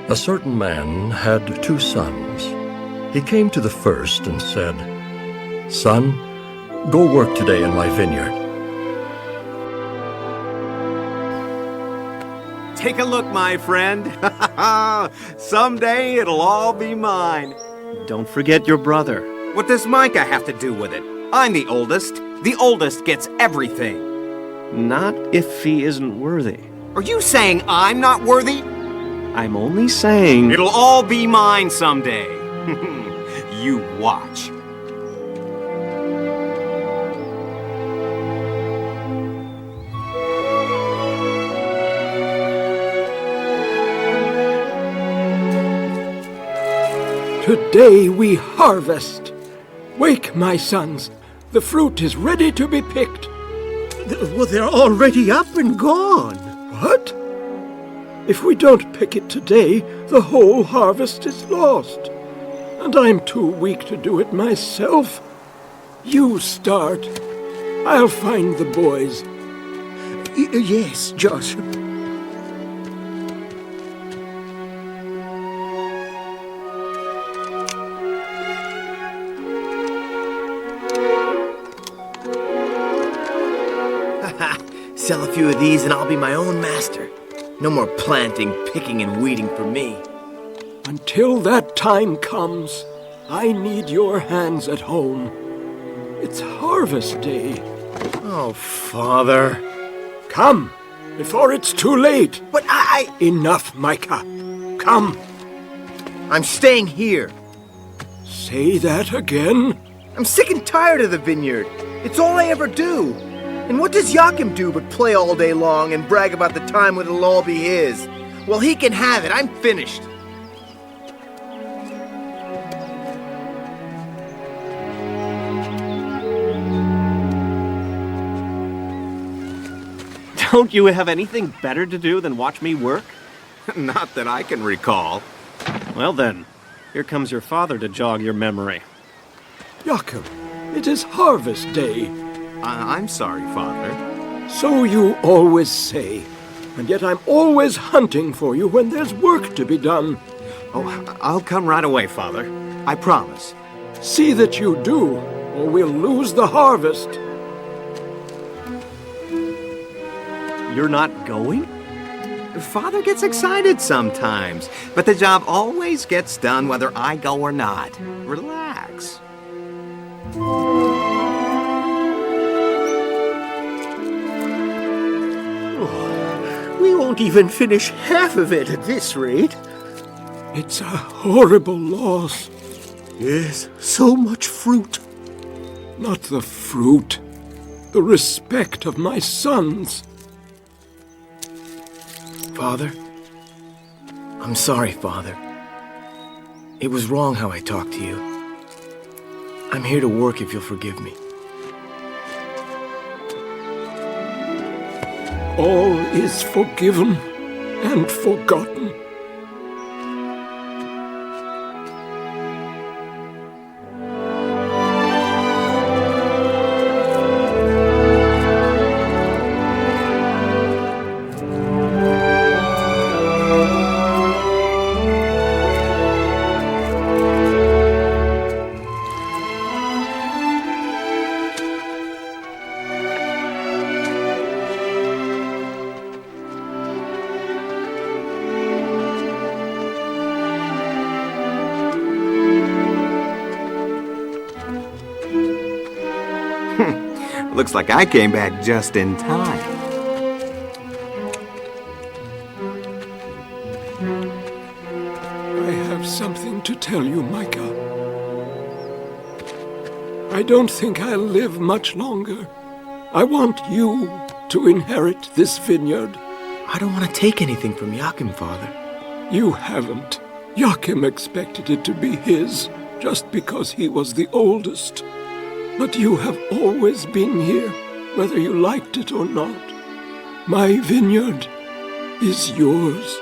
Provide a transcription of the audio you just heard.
A certain man had 2 sons. He came to the first and said, "Son, go work today in my vineyard." Take a look, my friend. Someday it'll all be mine. Don't forget your brother. What does Micah have to do with it? I'm the oldest. The oldest gets everything. Not if he isn't worthy. Are you saying I'm not worthy? I'm only saying... It'll all be mine someday. You watch. Today we harvest. Wake, my sons. The fruit is ready to be picked. Well, they're already up and gone. What? If we don't pick it today, the whole harvest is lost. And I'm too weak to do it myself. You start. I'll find the boys. Yes, Josh. Sell a few of these and I'll be my own master. No more planting, picking, and weeding for me. Until that time comes, I need your hands at home. It's harvest day. Oh, Father. Come, before it's too late. But Enough, Micah. Come. I'm staying here. Say that again? I'm sick and tired of the vineyard. It's all I ever do. And what does Joachim do but play all day long and brag about the time when it'll all be his? Well, he can have it. I'm finished. Don't you have anything better to do than watch me work? Not that I can recall. Well then, here comes your father to jog your memory. Joachim, it is harvest day. I'm sorry, Father. So you always say. And yet I'm always hunting for you when there's work to be done. Oh, I'll come right away, Father. I promise. See that you do, or we'll lose the harvest. You're not going? Father gets excited sometimes, but the job always gets done whether I go or not. Relax. We won't even finish half of it at this rate. It's a horrible loss. Yes, so much fruit. Not the fruit, the respect of my sons. Father? I'm sorry, Father. It was wrong how I talked to you. I'm here to work if you'll forgive me. All is forgiven and forgotten. Looks like I came back just in time. I have something to tell you, Micah. I don't think I'll live much longer. I want you to inherit this vineyard. I don't want to take anything from Joachim, Father. You haven't. Joachim expected it to be his, just because he was the oldest. But you have always been here, whether you liked it or not. My vineyard is yours.